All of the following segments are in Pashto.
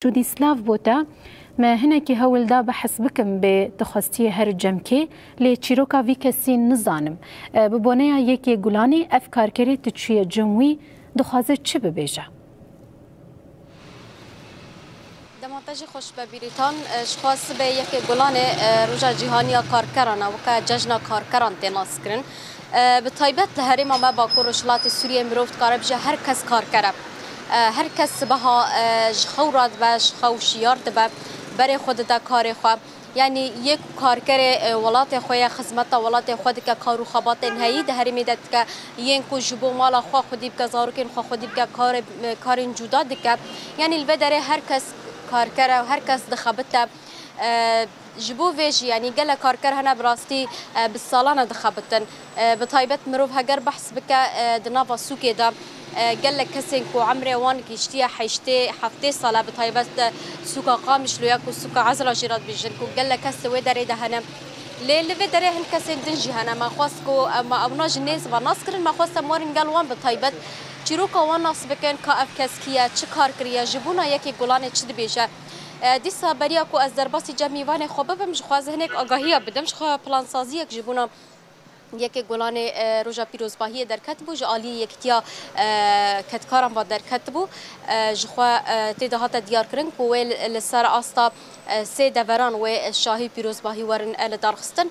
جودی سلاف بوده ما هنا کی هول دا بحث بکم به تخصصی هر جمکی لی چیروکا وی کسی نزانم ببونه یکی گلانی افکار کری تچوی جمعی دخوازه چه ببیجه؟ دمانتاژ خوش به بریتان شخص به یک گلان روژا جهانی کارکران و که جشن کارکران تناس کرن به طیبت لحریم ما با کورشلات سوریه مروفت کاره بجه هر کس کار کرد هر کس بها خوراد باش خوشیار دب برای خود دا کار خو یعنی یک کارگر ولات خوی خدمت ولات خود که کارو خبات نهایی ده هر میدت که ین کو جبو مال خو خودی که زارکن خو خودی که کار جدا دک یعنی البدره هر کس کارگر و هر کس دخبت جبو ویش یعنی گله کارگر هنه براستی بالسالانه دخبتن به طیبت مروف هگر بحث بک دناوا سوکی دا قال لك كسين كو عمري وان كيشتيا حيشتي حفتي صلاة بطيبات سوكا قامش لو ياكو سوكا عزلا جيرات بيجنكو قال لك كس ويدري دهنا ليه بدري هن كسين دنجي هنا ما خاصكو ما ابناج الناس وناسكر ما خاص مورن قال وان بطيبات چیروکا وان ناس بکن كاف كسكيا چه کار کریا جبونا یکی گلانه چه بیشه دیسا بریا کو از درباسی جمیوان خوبه بمش خواز هنک آگاهی بدمش خوا پلان سازی یک جبونا یک گلان روژا پیروزباهی در کتبو جالی یکتیا کتکارم با در کتبو جخوا تدهات دیار کرن کویل لسر آستا سه دوران و شاهی پیروزباهی ورن لدارخستن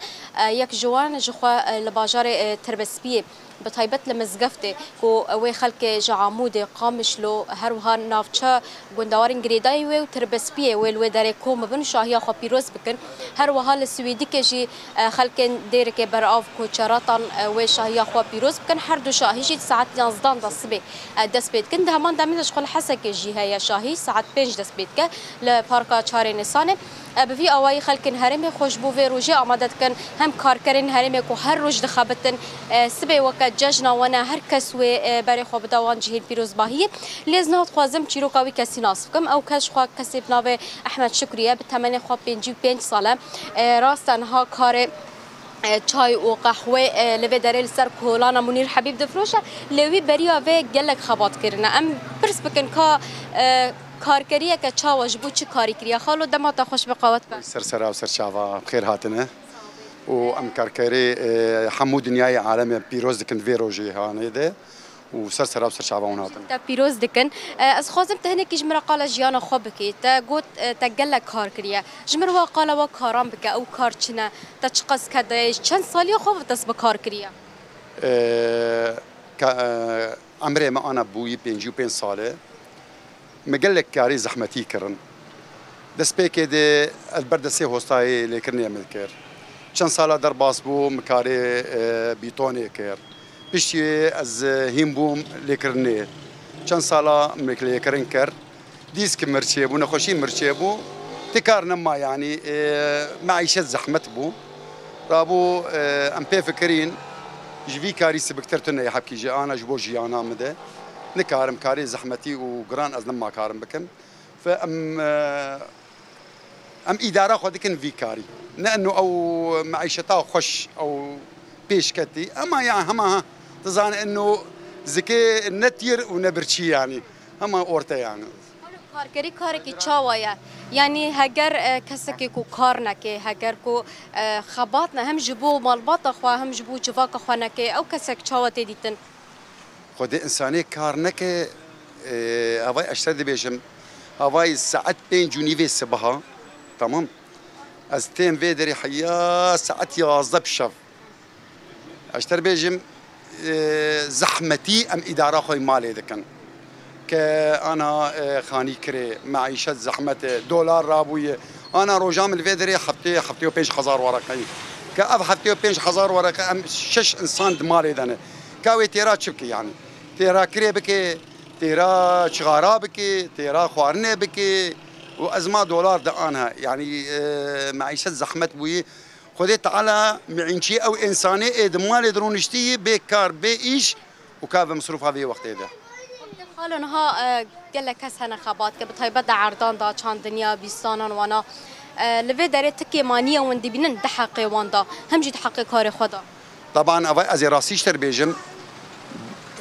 یک جوان جخوا لباجار تربسپیه بطيبت لمزقفته كو وي خلق جعامود قامش له هروها نافچا گندوارن گریدای و تربسپیه ویل و داره کوم بن شاهیا خو پیروز بکن هروها لسویدی که جی خلق دیر که براف کوچراتان و شاهیا خو پیروز بکن هر دو شاهی جی ساعت 11 الصبح دس بيت كن دهمان دامنش خل حسك جي هيا شاهي ساعت 5 دس بيت ك لباركا 4 نيسان بفي اوای خلق هرم خوشبو و روجي آماده کن هم کارکرین هرم کو هر روز دخابتن سبه وقت جشن وانا هر کس و برای خوب دوان جهیل پیروزباهی لازم خوازم چیروکاوی کسی ناصف کم او کش خوا کسی بناو احمد شکریه به تمن خواب 55 ساله راستن ها کار چای و قهوه لوی دریل سر کولانا منیر حبیب دفروشه لوی بریا و گلک خبات کرنه ام پرس بکن که کارکریه که چا واجبو چه کاری کریه خالو دما تا خوش بقاوت با سرسرا و سرچاوا بخیر هاتنه و ام کارکری حمو دنیای عالم پیروز دکن وی روجی هانه ده و سرسرا و سرچاوا اون هاتنه تا پیروز دکن از خوازم تهنه کی جمره قال جیانا خوب کی تا گوت تا گله کار کریه جمره وا قال وا کارام بک او کار چنه تا چقص کده چند سالی خوب دس به کار کریه عمري ما انا بوي 55 ساله مقلك كاري زحمتي كرن دس بيكي دي البردسي هوستاي لكرني مذكر چند سالا در باس بو مكاري بيتوني كير بيشي از هيم بوم لكرني چند سالا مكلي كرن كر ديسك مرشي بو نخوشي مرشي بو تكار نما يعني معيشة زحمت بو رابو ام بي فكرين جوي كاري سبكترتنا يا حبكي جي انا جبو جيانا مده نكارم كاري زحمتي وقران از لما كارم بكم فام اداره خدكن في كاري لانه او معيشتها خوش او بيشكتي اما يعني هما تظن انه زكي نتير ونبرشي يعني هما اورتا يعني کارگری کاری که چاوایا یعنی هگر کسی که کو کار نکه هگر کو خبات نه هم جبو مالبات خو هم جبو جواک خو نکه او کسی که چاوته دیتن خود انسانی کار نکه هوای اشتد بیشم هوای ساعت 5 جنیوی صبحا تمام از تیم وی دری حیا ساعت 11 بشب اشتر بیشم زحمتي ام اداره خوي مالي دكن كأنا خاني كري معيشة زحمة دولار رابوية أنا روجام الفيدري حفتي وبينش خزار ورقة كأب حفتي وبينش خزار ورقة أم شش إنسان دمالي دنا كاوي تيرا تشبكي يعني تيرا كري بكي تيرا شغارة بكي تيرا خوارنة بكي وأزمة دولار دقانها يعني معيشة زحمة بوي خديت على معنشي أو إنساني دمالي درونشتي بكار بإيش وكاف مصروف هذه وقت ده حالا نها گله کس هن خبات که بطیبت عردان دا چند دنیا بیستانان وانا لوی داره تکی مانیه وندی بینن ده حقی واندا هم جید حقی کار خدا طبعا اوای از راسیش تر بیجم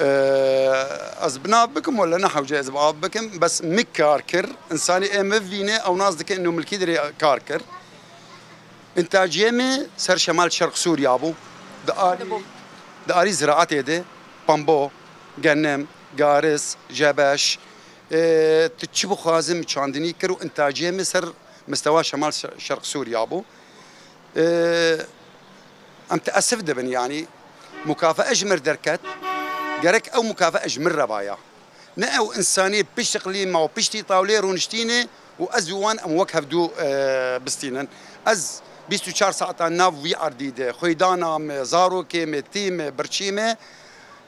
از بنا بكم ولا نحو جائز بقى بكم بس مكاركر انساني مفينه او ناس دك انه ملكي دري كاركر انتاجيمي سر شمال شرق سوريا ابو داري زراعه يده بامبو جنم قارس جبش تتشبو خازم شاندني كرو انتاجيمي سر مستوى شمال شرق سوريا ابو ام تاسف دبن يعني مكافاه جمر دركت جرك او مكافاه جمر ربايا نأو انساني بشقلي ما بشتي طاولي رونشتيني وازوان ام وكهف دو بستينن از 24 ساعه ناف وي ارديده خويدانا زاروكي متيم برشيمه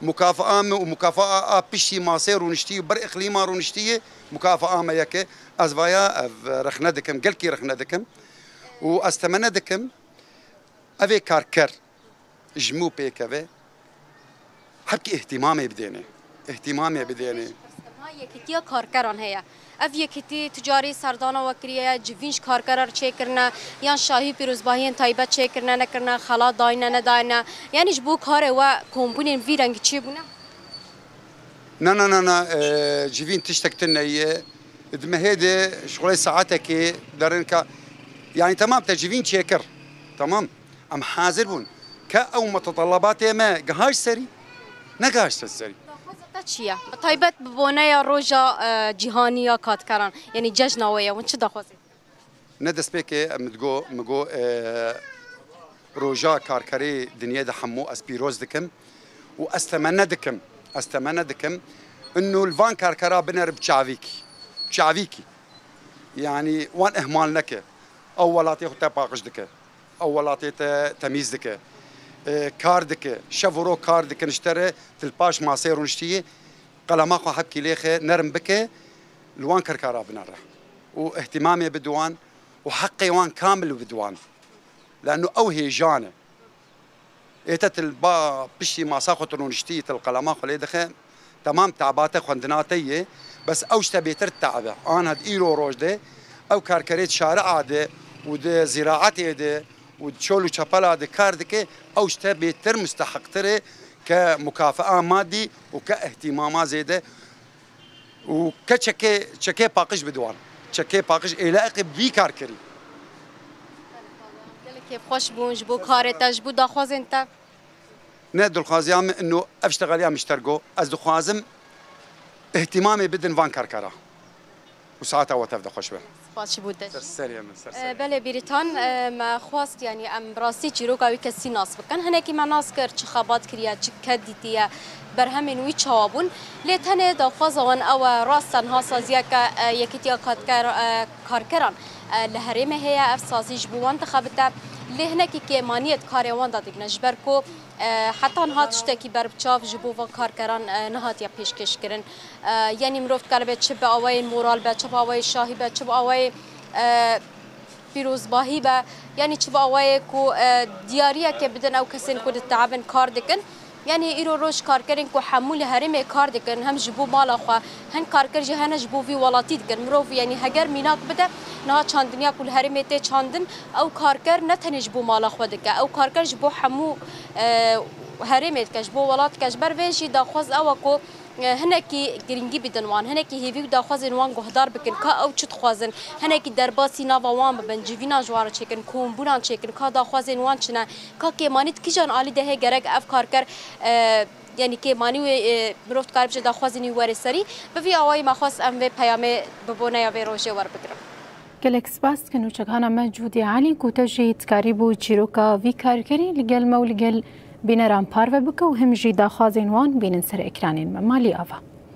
مكافاه ومكافاه بشتي ماسير ونشتي بر اقليما رونشتي مكافاه ما يك ازوايا رخندكم قلكي رخندكم واستمندكم افي كاركر جمو بيكافي حبكي اهتمامي بديني یکیتیا کارکران هیا اف یکیتی تجاری سردانا وکریه جوینش کارکرار چه کرنه یا شاهی پیروزباهی تایبت چه کرنه نکرنه خلا داینه نداینه یعنی جبو کار و کمپونین وی رنگ چی بونه نه جوین تشتكتنا هي دمهيدي شغلي ساعتك درنك يعني تمام تجوين شيكر تمام ام حاضر بون كأو متطلبات ما جهاش سري نجاش سري چیه تایبت ببونه روزا جهانی یا کارکران یعنی جشن نویه و چه دخوازی ندس بيكي مگو روجا كاركري دنيا دحمو اسبيروز دكم واستمنى دكم انه الفان كاركرا بنر بشعفيكي يعني وان اهمال نك اولاتي خطا باقش دك اولاتي تمييز دك كاردك شفرو كاردك نشتري تلباش ماسير ونشتي قلماخو حبكي ليخه نرم بك الوان كركارا بنره واهتمامي بالدوان وحقي وان كامل بدوان لانه اوهي جانه ايتت البا بشي ما ساخت ونشتي القلماخو ليدخه تمام تعباته خندناتيه بس اوش تبي ترتعبه انا هاد ايرو روجده او كاركريت شارع عاده ود زراعتي ده وتشولو شابالا ده كاردك اوش تبي تر مستحق تري كمكافاه مادي وكاهتمامات زياده وكتشكي باقش بدوان تشكي باقش يلاقي بي كاركري كيف خوش بون جبو كارتا جبو داخوز انت ندو الخازيام انه اشتغل يا مشترقو از دخوازم اهتمامي بدن فان كاركرا وساعتها وتفد خوش به باش بوده سرسريا من سرسريا بله بریتان ما خواست يعني ام راستی چیروکاوی کسی ناس بکن هنکی ما ناس کر چه خابات کریا چه کدیتیه برهمین وی چوابون لیتنه داخوازوان او راستن ها سازیا که یکیتیا کارکران لهرمه هي افسازی جبوان تخبته لهنکی که مانیت کاروان دادگ نجبر کو حتی نهات شتکی بربچاف جبو و کارکران نهات یا پیشکش کرن یعنی مروفت کرده چه به آوای مورال به چه به آوای شاهی به چه به آوای پیروزباهی به یعنی چه به آوای کو دیاریه که بدن او کسین کود تعبن کار دکن یعنی ایرو روش کارکرین کو حمول هرمه کار دکن هم جبو مالا خو هن کارکر جهان جبو وی ولاتی دکن مروف یعنی هگر میناک بده نه چاندنیا کل هرمه ته چاندن او کارکر نه تنج بو مالا خو دکه او کارکر جبو حمو هرمه کش بو ولات کش بر ویشی داخواز او کو هنکی گرینگی بدن وان هنکی هیوی داخوازن وان گهدار بکن کا او چت خوازن هنکی درباسی ناوا وان ببن جوینا جوار چکن کومبونان چکن کا داخوازن وان چنه کا که مانیت کیجان عالی ده گرگ افکار کر یعنی که مانی مروفت کار بشه داخوازنی ور سری بوی اوای مخواست ام و پیام ببونه یا روشه ور بگیرم گلک سپاس کنو چگانا موجودی علی کوتجی تکاریبو چیروکا وی کارکری لگل مولگل بینران پارو بکو هم جی داخوازن وان بینن سر اکرانین مالی آوا